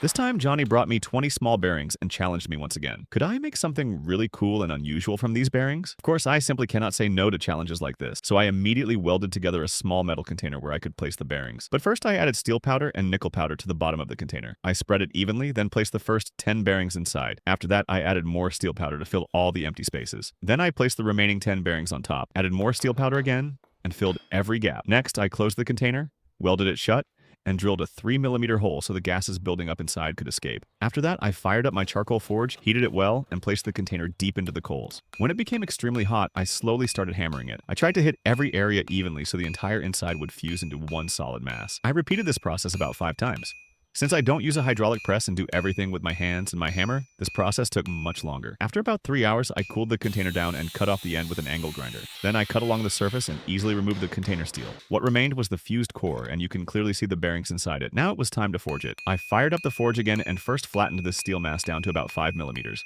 This time, Johnny brought me 20 small bearings and challenged me once again. Could I make something really cool and unusual from these bearings? Of course, I simply cannot say no to challenges like this, so I immediately welded together a small metal container where I could place the bearings. But first I added steel powder and nickel powder to the bottom of the container. I spread it evenly, then placed the first 10 bearings inside. After that, I added more steel powder to fill all the empty spaces. Then I placed the remaining 10 bearings on top, added more steel powder again, and filled every gap. Next, I closed the container, welded it shut, and drilled a 3mm hole so the gases building up inside could escape. After that, I fired up my charcoal forge, heated it well, and placed the container deep into the coals. When it became extremely hot, I slowly started hammering it. I tried to hit every area evenly so the entire inside would fuse into one solid mass. I repeated this process about 5 times. Since I don't use a hydraulic press and do everything with my hands and my hammer, this process took much longer. After about 3 hours, I cooled the container down and cut off the end with an angle grinder. Then I cut along the surface and easily removed the container steel. What remained was the fused core, and you can clearly see the bearings inside it. Now it was time to forge it. I fired up the forge again and first flattened this steel mass down to about 5mm.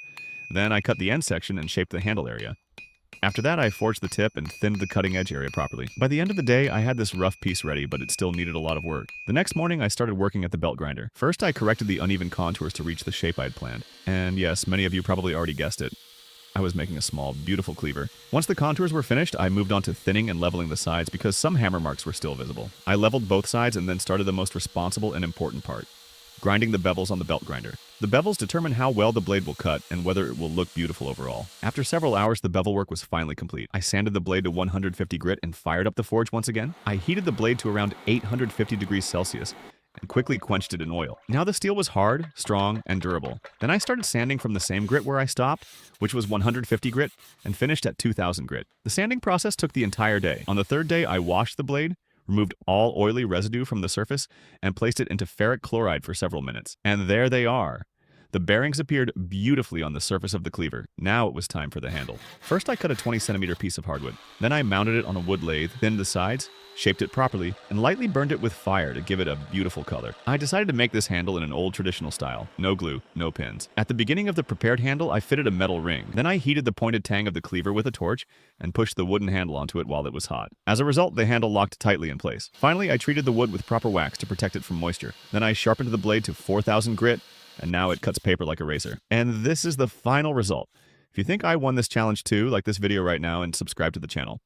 Then I cut the end section and shaped the handle area. After that, I forged the tip and thinned the cutting edge area properly. By the end of the day, I had this rough piece ready, but it still needed a lot of work. The next morning, I started working at the belt grinder. First, I corrected the uneven contours to reach the shape I had planned. And yes, many of you probably already guessed it. I was making a small, beautiful cleaver. Once the contours were finished, I moved on to thinning and leveling the sides because some hammer marks were still visible. I leveled both sides and then started the most responsible and important part: grinding the bevels on the belt grinder. The bevels determine how well the blade will cut and whether it will look beautiful overall. After several hours, the bevel work was finally complete. I sanded the blade to 150 grit and fired up the forge once again. I heated the blade to around 850 degrees Celsius and quickly quenched it in oil. Now the steel was hard, strong, and durable. Then I started sanding from the same grit where I stopped, which was 150 grit, and finished at 2000 grit. The sanding process took the entire day. On the third day, I washed the blade, removed all oily residue from the surface, and placed it into ferric chloride for several minutes. And there they are. The bearings appeared beautifully on the surface of the cleaver. Now it was time for the handle. First, I cut a 20cm piece of hardwood. Then I mounted it on a wood lathe, thinned the sides, shaped it properly, and lightly burned it with fire to give it a beautiful color. I decided to make this handle in an old traditional style. No glue, no pins. At the beginning of the prepared handle, I fitted a metal ring. Then I heated the pointed tang of the cleaver with a torch and pushed the wooden handle onto it while it was hot. As a result, the handle locked tightly in place. Finally, I treated the wood with proper wax to protect it from moisture. Then I sharpened the blade to 4000 grit, and now it cuts paper like a razor. And this is the final result. If you think I won this challenge too, like this video right now and subscribe to the channel.